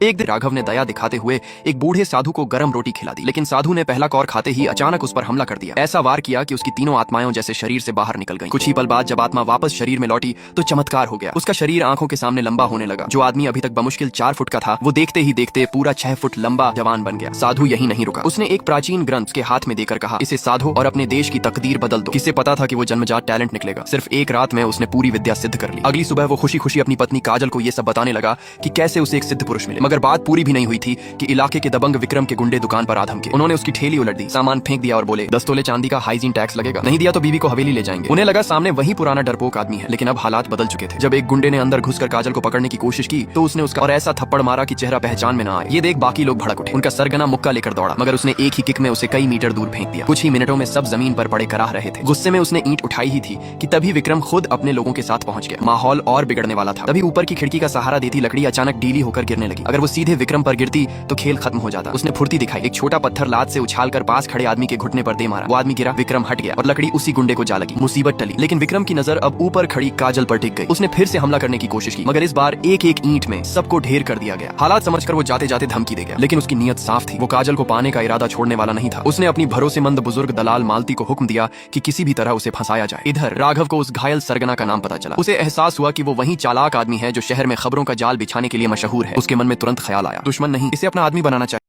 एक दिन राघव ने दया दिखाते हुए एक बूढ़े साधु को गर्म रोटी खिला दी, लेकिन साधु ने पहला कौर खाते ही अचानक उस पर हमला कर दिया। ऐसा वार किया कि उसकी तीनों आत्माएं जैसे शरीर से बाहर निकल गईं। कुछ ही पल बाद जब आत्मा वापस शरीर में लौटी तो चमत्कार हो गया। उसका शरीर आंखों के सामने लंबा होने लगा। जो आदमी अभी तक बमुश्किल 4 फुट का था, वो देखते ही देखते पूरा 6 फुट लंबा जवान बन गया। साधु यही नहीं रुका, उसने एक प्राचीन ग्रंथ के हाथ में देकर कहा, इसे साधो और अपने देश की तकदीर बदल दो। किसे पता था कि वो जन्मजात टैलेंट निकलेगा। सिर्फ एक रात में उसने पूरी विद्या सिद्ध कर ली। अगली सुबह वो खुशी खुशी अपनी पत्नी काजल को ये सब बताने लगा कि कैसे उसे एक सिद्ध पुरुष मिले। मगर बात पूरी भी नहीं हुई थी कि इलाके के दबंग विक्रम के गुंडे दुकान पर आ धमके। उन्होंने उसकी ठेली उलट दी, सामान फेंक दिया और बोले 10 तोले चांदी का हाइजीन टैक्स लगेगा, नहीं दिया तो बीवी को हवेली ले जाएंगे। उन्हें लगा सामने वही पुराना डरपोक आदमी है, लेकिन अब हालात बदल चुके थे। जब एक गुंडे ने अंदर घुसकर काजल को पकड़ने की कोशिश की तो उसने उसका और ऐसा थप्पड़ मारा कि चेहरा पहचान में न आए। ये देख बाकी लोग भड़क उठे। उनका सरगना मुक्का लेकर दौड़ा, मगर उसने एक ही किक में उसे कई मीटर दूर फेंक दिया। कुछ ही मिनटों में सब जमीन पर पड़े कराह रहे थे। गुस्से में उसने ईंट उठाई ही थी कि तभी विक्रम खुद अपने लोगों के साथ पहुंच गया। माहौल और बिगड़ने वाला था। तभी ऊपर की खिड़की का सहारा देती लकड़ी अचानक ढीली होकर गिरने लगी। अगर वो सीधे विक्रम पर गिरती तो खेल खत्म हो जाता। उसने फुर्ती दिखाई, एक छोटा पत्थर लात से उछालकर पास खड़े आदमी के घुटने पर दे मारा। वो आदमी गिरा, विक्रम हट गया और लकड़ी उसी गुंडे को जा लगी। मुसीबत टली, लेकिन विक्रम की नजर अब ऊपर खड़ी काजल पर टिक गई। उसने फिर से हमला करने की कोशिश की, मगर इस बार एक एक ईंट में सबको ढेर कर दिया गया। हालात समझकर वो जाते जाते धमकी दे गया, लेकिन उसकी नीयत साफ थी। वो काजल को पाने का इरादा छोड़ने वाला नहीं था। उसने अपनी भरोसेमंद बुजुर्ग दलाल मालती को हुक्म दिया कि किसी भी तरह उसे फंसाया जाए। इधर राघव को उस घायल सरगना का नाम पता चला। उसे एहसास हुआ कि वो वही चालाक आदमी है जो शहर में खबरों का जाल बिछाने के लिए मशहूर है। उसके मन में तुरंत ख्याल आया, दुश्मन नहीं, इसे अपना आदमी बनाना चाहिए।